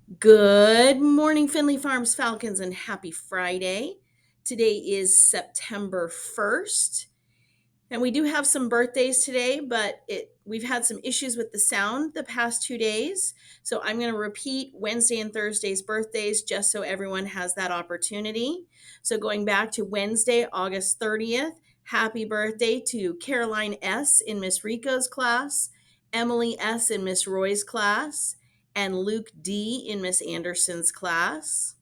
Good morning, Finley Farms Falcons, and happy Friday. Today is September 1st, and we do have some birthdays today, but we've had some issues with the sound the past 2 days. So I'm going to repeat Wednesday and Thursday's birthdays just so everyone has that opportunity. So going back to Wednesday, August 30th, happy birthday to Caroline S. in Miss Rico's class, Emily S. in Miss Roy's class, and Luke D. in Miss Anderson's class.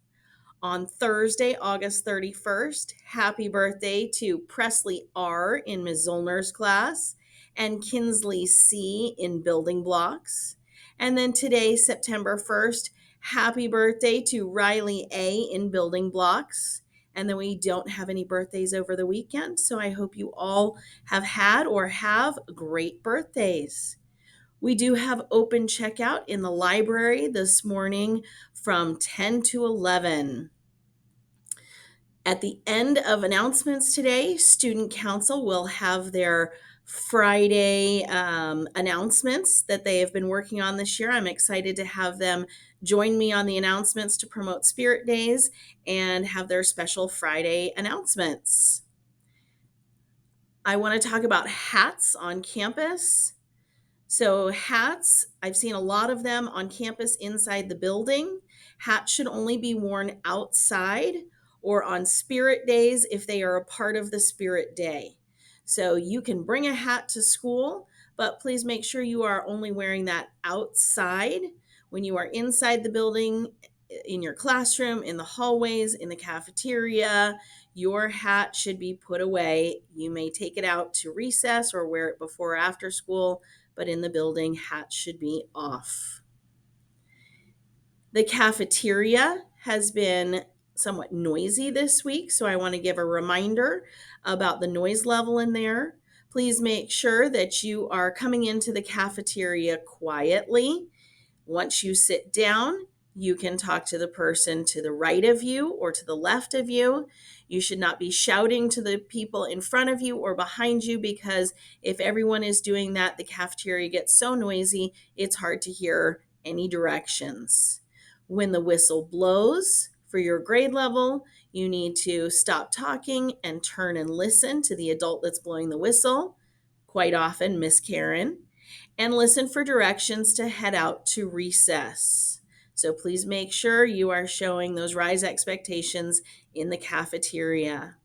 On Thursday, August 31st, happy birthday to Presley R. in Ms. Zollner's class and Kinsley C. in Building Blocks. And then today, September 1st, happy birthday to Riley A. in Building Blocks. And then we don't have any birthdays over the weekend, so I hope you all have had or have great birthdays. We do have open checkout in the library this morning from 10 to 11. At the end of announcements today, Student Council will have their Friday announcements that they have been working on this year. I'm excited to have them join me on the announcements to promote Spirit Days and have their special Friday announcements. I want to talk about hats on campus. So, hats, I've seen a lot of them on campus inside the building. Hats should only be worn outside or on Spirit Days if they are a part of the Spirit Day. So, you can bring a hat to school, but please make sure you are only wearing that outside. When you are inside the building, in your classroom, in the hallways, in the cafeteria, your hat should be put away. You may take it out to recess or wear it before or after school, but in the building, hats should be off. The cafeteria has been somewhat noisy this week, so I want to give a reminder about the noise level in there. Please make sure that you are coming into the cafeteria quietly. Once you sit down, you can talk to the person to the right of you or to the left of you. You should not be shouting to the people in front of you or behind you, because if everyone is doing that, the cafeteria gets so noisy, it's hard to hear any directions. When the whistle blows for your grade level, you need to stop talking and turn and listen to the adult that's blowing the whistle, quite often Miss Karen, and listen for directions to head out to recess. So please make sure you are showing those rise expectations in the cafeteria.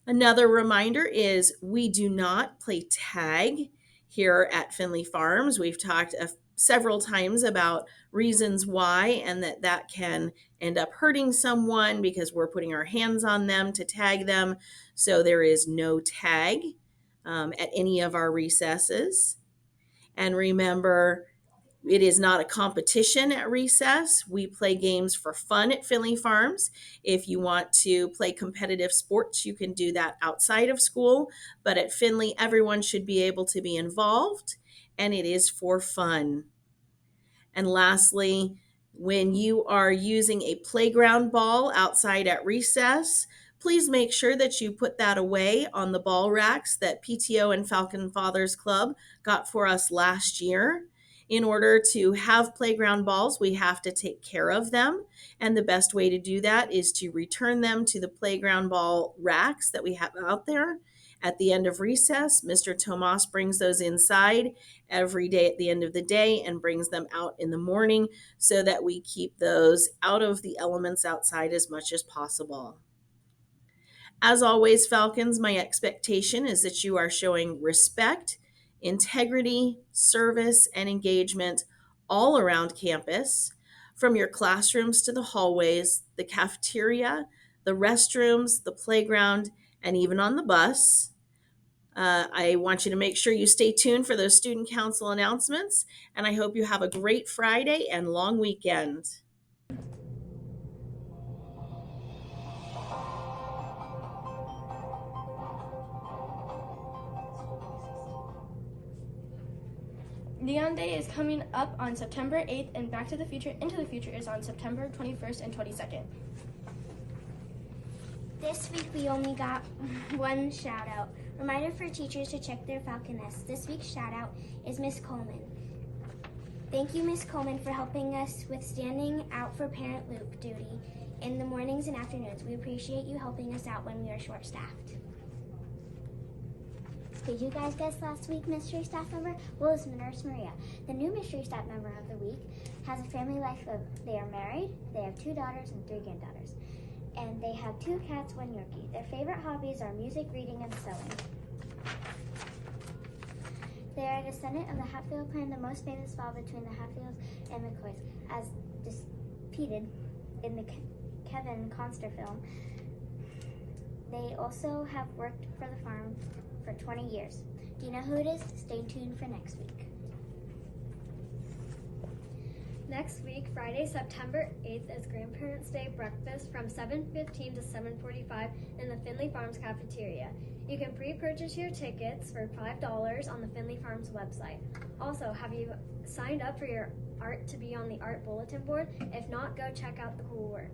Another reminder is we do not play tag here at Finley Farms. We've talked several times about reasons why, and that can end up hurting someone because we're putting our hands on them to tag them. So there is no tag at any of our recesses. And remember, it is not a competition at recess. We play games for fun at Finley Farms. If you want to play competitive sports, you can do that outside of school. But at Finley, everyone should be able to be involved, and it is for fun. And lastly, when you are using a playground ball outside at recess, please make sure that you put that away on the ball racks that PTO and Falcon Fathers Club got for us last year. In order to have playground balls, we have to take care of them. And the best way to do that is to return them to the playground ball racks that we have out there. At the end of recess, Mr. Tomas brings those inside every day at the end of the day and brings them out in the morning so that we keep those out of the elements outside as much as possible. As always, Falcons, my expectation is that you are showing respect, integrity, service, and engagement all around campus, from your classrooms to the hallways, the cafeteria, the restrooms, the playground, and even on the bus. I want you to make sure you stay tuned for those student council announcements, and I hope you have a great Friday and long weekend. Leon Day is coming up on September 8th, and Back to the Future Into the Future is on September 21st and 22nd. This week we only got one shout out. Reminder for teachers to check their Falconess. This week's shout out is Miss Coleman. Thank you, Miss Coleman, for helping us with standing out for parent Luke duty in the mornings and afternoons. We appreciate you helping us out when we are short-staffed. Did you guys guess last week mystery staff member? Well, it's Nurse Maria. The new mystery staff member of the week has a family life of, they are married, they have 2 daughters and 3 granddaughters, and they have 2 cats, 1 Yorkie. Their favorite hobbies are music, reading, and sewing. They are a descendant of the Hatfield clan, the most famous fall between the Hatfields and McCoys, as depicted in the Kevin Costner film. They also have worked for the farm for 20 years. Do you know who it is? Stay tuned for next week. Next week, Friday, September 8th, is Grandparents' Day breakfast from 7:15 to 7:45 in the Finley Farms cafeteria. You can pre-purchase your tickets for $5 on the Finley Farms website. Also, have you signed up for your art to be on the art bulletin board? If not, go check out the cool work.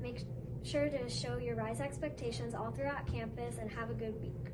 Make sure to show your Rise expectations all throughout campus and have a good week.